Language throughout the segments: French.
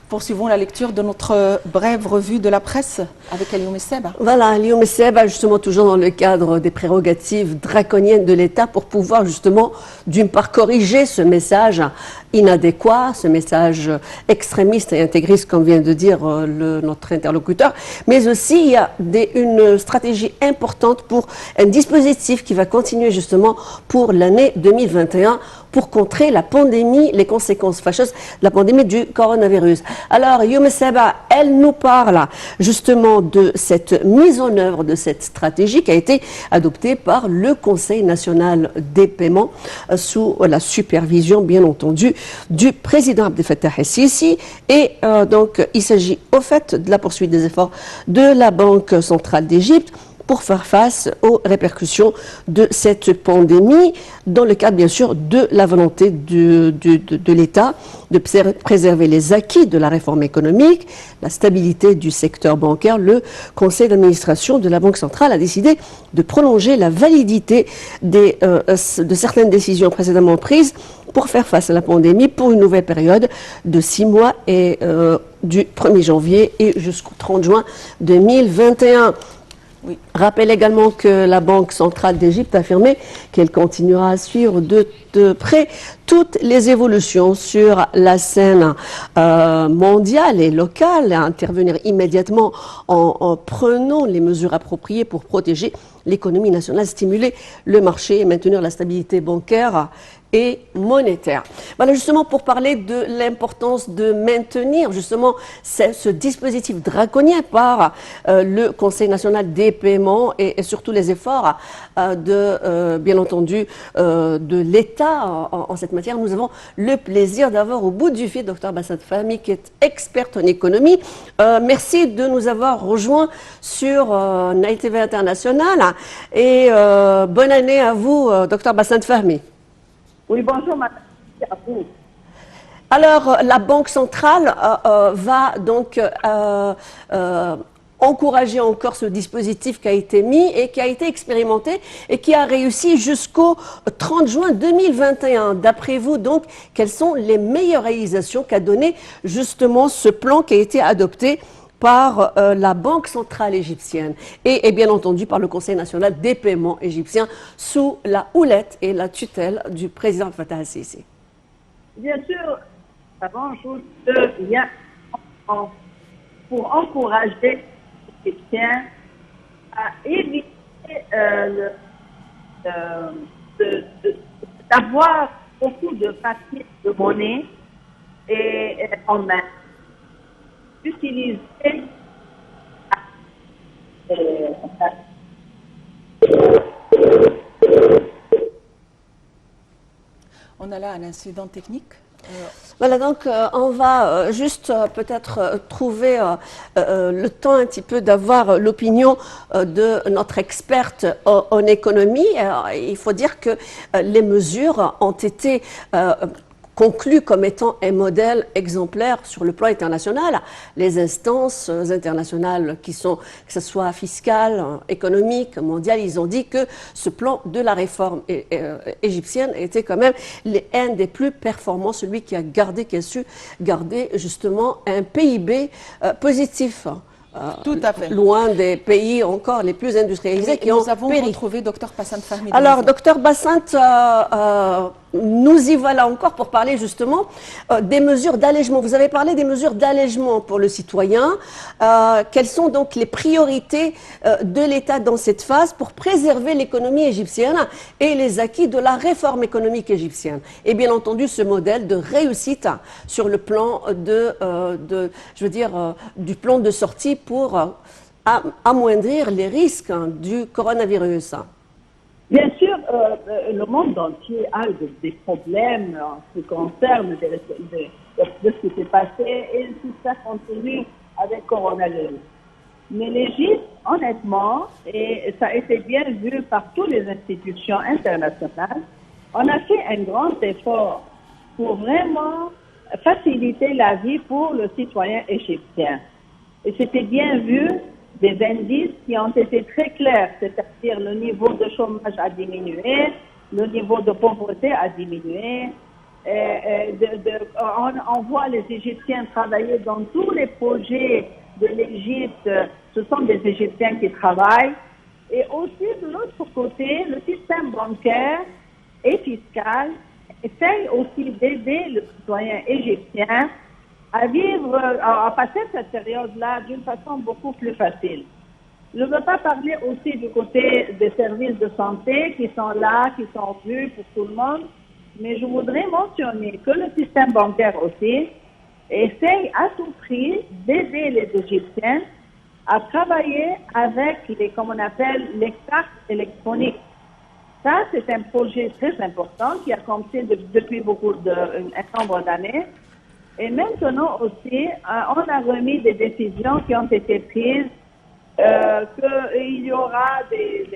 Poursuivons la lecture de notre brève revue de la presse avec Alioum Esseba. Voilà, Alioum Esseba, justement toujours dans le cadre des prérogatives draconiennes de l'État pour pouvoir justement d'une part corriger ce message inadéquat, ce message extrémiste et intégriste comme vient de dire notre interlocuteur, mais aussi il y a une stratégie importante pour un dispositif qui va continuer justement pour l'année 2021 pour contrer la pandémie, les conséquences fâcheuses de la pandémie du coronavirus. Alors, Alioum Esseba, elle nous parle justement de cette mise en œuvre de cette stratégie qui a été adoptée par le Conseil national des paiements sous la supervision, bien entendu, du président Abdel Fattah el-Sisi. Et donc, il s'agit au fait de la poursuite des efforts de la Banque centrale d'Égypte pour faire face aux répercussions de cette pandémie, dans le cadre bien sûr de la volonté de l'État de préserver les acquis de la réforme économique, la stabilité du secteur bancaire. Le conseil d'administration de la Banque centrale a décidé de prolonger la validité de certaines décisions précédemment prises pour faire face à la pandémie pour une nouvelle période de 6 mois et du 1er janvier et jusqu'au 30 juin 2021. Oui. Rappelle également que la Banque centrale d'Égypte a affirmé qu'elle continuera à suivre de près toutes les évolutions sur la scène mondiale et locale, à intervenir immédiatement en prenant les mesures appropriées pour protéger l'économie nationale, stimuler le marché et maintenir la stabilité bancaire et monétaire. Voilà justement pour parler de l'importance de maintenir justement ce dispositif draconien par le Conseil national des paiements et surtout les efforts bien entendu de l'État en cette matière. Nous avons le plaisir d'avoir au bout du fil Dr Bassant Fahmy qui est experte en économie. Merci de nous avoir rejoints sur Nile TV International et bonne année à vous Dr Bassant Fahmy. Oui, bonjour, madame. À vous. Alors, la Banque centrale va donc encourager encore ce dispositif qui a été mis et qui a été expérimenté et qui a réussi jusqu'au 30 juin 2021. D'après vous, donc, quelles sont les meilleures réalisations qu'a donné justement ce plan qui a été adopté par la Banque centrale égyptienne et bien entendu par le Conseil national des paiements égyptiens sous la houlette et la tutelle du président Fattah el-Sisi? Bien sûr, avant chose, il y a pour encourager les Égyptiens à éviter d'avoir beaucoup de papier de monnaie et en main. Utiliser On a là un incident technique. Voilà, donc on va juste peut-être trouver le temps un petit peu d'avoir l'opinion de notre experte en économie. Il faut dire que les mesures ont été conclu comme étant un modèle exemplaire sur le plan international. Les instances internationales qui sont, que ce soit fiscales, économiques, mondiales, ils ont dit que ce plan de la réforme égyptienne était quand même un des plus performants, celui qui a su garder justement un PIB positif. Tout à fait. Loin des pays encore les plus industrialisés qui ont péri. Nous avons retrouvé Dr Bassant Fahmy. Alors, Dr Bassant, nous y voilà encore pour parler justement des mesures d'allègement. Vous avez parlé des mesures d'allègement pour le citoyen. Quelles sont donc les priorités de l'État dans cette phase pour préserver l'économie égyptienne et les acquis de la réforme économique égyptienne? Et bien entendu, ce modèle de réussite sur le plan du plan de sortie pour amoindrir les risques du coronavirus. Bien sûr, le monde entier a des problèmes en ce qui concerne de ce qui s'est passé et tout ça continue avec le coronavirus. Mais l'Égypte, honnêtement, et ça a été bien vu par toutes les institutions internationales, on a fait un grand effort pour vraiment faciliter la vie pour le citoyen égyptien. Et c'était bien vu des indices qui ont été très clairs, c'est-à-dire le niveau de chômage a diminué, le niveau de pauvreté a diminué, On voit les Égyptiens travailler dans tous les projets de l'Égypte. Ce sont des Égyptiens qui travaillent. Et aussi, de l'autre côté, le système bancaire et fiscal essaye aussi d'aider le citoyen égyptien à vivre, à passer cette période-là d'une façon beaucoup plus facile. Je ne veux pas parler aussi du côté des services de santé qui sont là, qui sont vus pour tout le monde, mais je voudrais mentionner que le système bancaire aussi essaye à tout prix d'aider les Égyptiens à travailler avec comme on appelle, les cartes électroniques. Ça, c'est un projet très important qui a commencé depuis un nombre d'années. Et maintenant aussi, on a remis des décisions qui ont été prises qu'il y aura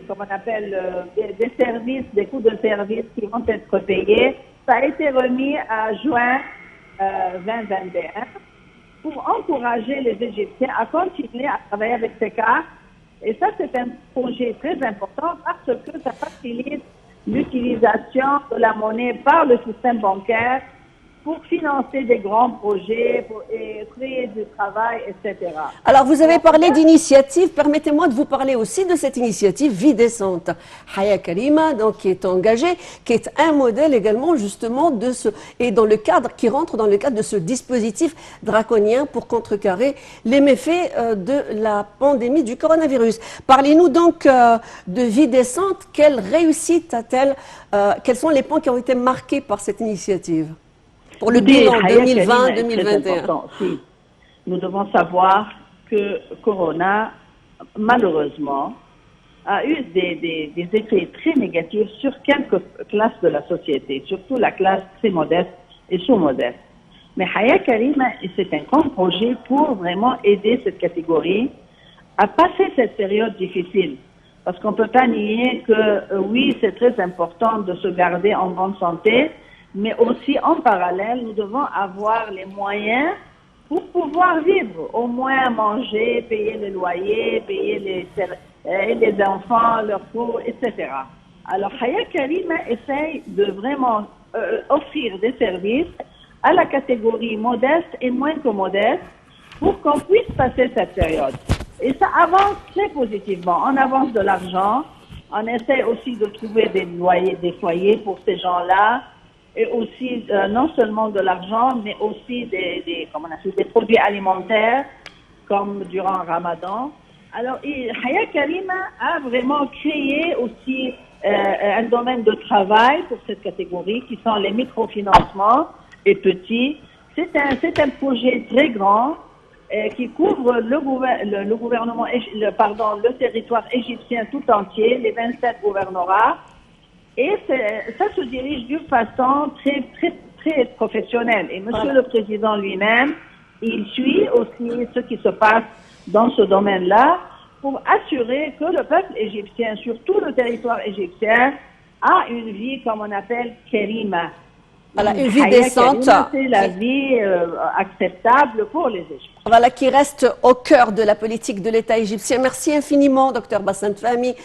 comme on appelle, des services, des coûts de service qui vont être payés. Ça a été remis à juin 2021 pour encourager les Égyptiens à continuer à travailler avec ces cartes. Et ça, c'est un projet très important parce que ça facilite l'utilisation de la monnaie par le système bancaire pour financer des grands projets, pour créer du travail, etc. Alors, vous avez parlé d'initiative. Permettez-moi de vous parler aussi de cette initiative Vie décente. Haya Karima, donc, qui est engagée, qui est un modèle également, justement, qui rentre dans le cadre de ce dispositif draconien pour contrecarrer les méfaits de la pandémie du coronavirus. Parlez-nous donc de Vie décente. Quelle réussite a-t-elle? Quels sont les points qui ont été marqués par cette initiative? Pour le bilan 2020-2021. Si. Nous devons savoir que Corona, malheureusement, a eu des effets très négatifs sur quelques classes de la société, surtout la classe très modeste et sous-modeste. Mais Haya Karima, c'est un grand projet pour vraiment aider cette catégorie à passer cette période difficile. Parce qu'on ne peut pas nier que, oui, c'est très important de se garder en bonne santé, mais aussi en parallèle, nous devons avoir les moyens pour pouvoir vivre, au moins manger, payer le loyer, payer les enfants, leurs cours, etc. Alors, Haya Karima essaye de vraiment offrir des services à la catégorie modeste et moins que modeste pour qu'on puisse passer cette période. Et ça avance très positivement. On avance de l'argent, on essaie aussi de trouver des loyers, des foyers pour ces gens-là, et aussi non seulement de l'argent, mais aussi des produits alimentaires, comme durant Ramadan. Alors, Haya Karima a vraiment créé aussi un domaine de travail pour cette catégorie, qui sont les microfinancements et petits. C'est un projet très grand qui couvre le territoire égyptien tout entier, les 27 gouvernorats. Et ça se dirige d'une façon très, très, très professionnelle. Et Monsieur le Président lui-même, il suit aussi ce qui se passe dans ce domaine-là pour assurer que le peuple égyptien, sur tout le territoire égyptien, a une vie, comme on appelle, Karima. Voilà, une vie décente. C'est la vie acceptable pour les Égyptiens. Voilà, qui reste au cœur de la politique de l'État égyptien. Merci infiniment, Dr Bassem Fahmy.